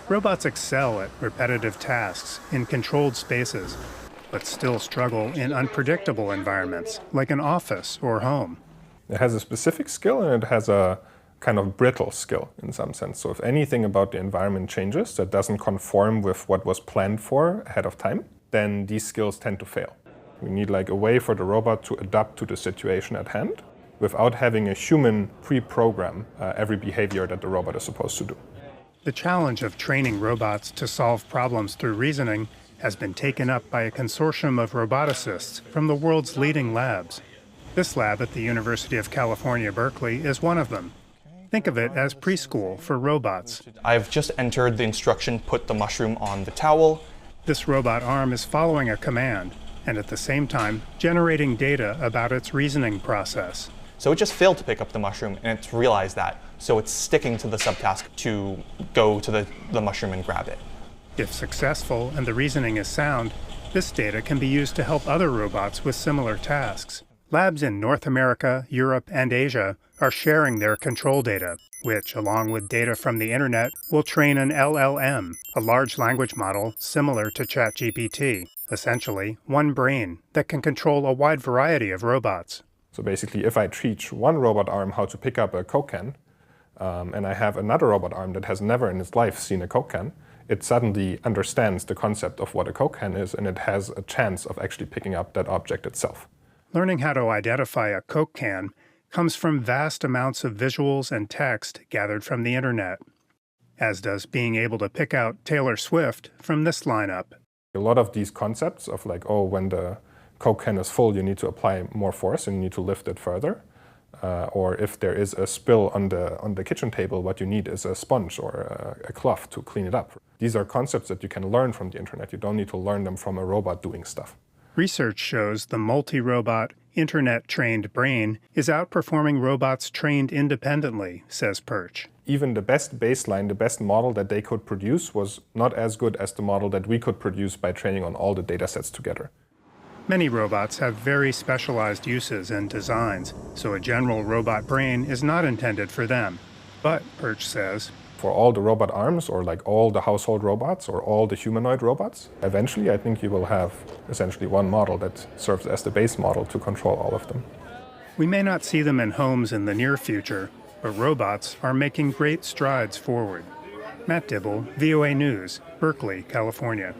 Robots excel at repetitive tasks in controlled spaces, but still struggle in unpredictable environments, like an office or home. It has a specific skill and it has a kind of brittle skill in some sense. So if anything about the environment changes that doesn't conform with what was planned for ahead of time, then these skills tend to fail. We need like a way for the robot to adapt to the situation at hand without having a human pre-program every behavior that the robot is supposed to do. The challenge of training robots to solve problems through reasoning has been taken up by a consortium of roboticists from the world's leading labs. This lab at the University of California, Berkeley is one of them. Think of it as preschool for robots. I've just entered the instruction, put the mushroom on the towel. This robot arm is following a command, and at the same time generating data about its reasoning process. So it just failed to pick up the mushroom, and it's realized that. So it's sticking to the subtask to go to the mushroom and grab it. If successful and the reasoning is sound, this data can be used to help other robots with similar tasks. Labs in North America, Europe, and Asia are sharing their control data, which, along with data from the internet, will train an LLM, a large language model similar to ChatGPT. Essentially, one brain that can control a wide variety of robots. So basically, if I teach one robot arm how to pick up a Coke can, and I have another robot arm that has never in its life seen a Coke can, it suddenly understands the concept of what a Coke can is, and it has a chance of actually picking up that object itself. Learning how to identify a Coke can comes from vast amounts of visuals and text gathered from the internet, as does being able to pick out Taylor Swift from this lineup. A lot of these concepts of like, oh, when the Coke can is full, you need to apply more force and you need to lift it further. Or if there is a spill on the kitchen table, what you need is a sponge or a cloth to clean it up. These are concepts that you can learn from the internet. You don't need to learn them from a robot doing stuff. Research shows the multi-robot, internet-trained brain is outperforming robots trained independently, says Perch. Even the best baseline, the best model that they could produce was not as good as the model that we could produce by training on all the data sets together. Many robots have very specialized uses and designs, so a general robot brain is not intended for them. But, Perch says, for all the robot arms, or like all the household robots, or all the humanoid robots, eventually I think you will have essentially one model that serves as the base model to control all of them. We may not see them in homes in the near future, but robots are making great strides forward. Matt Dibble, VOA News, Berkeley, California.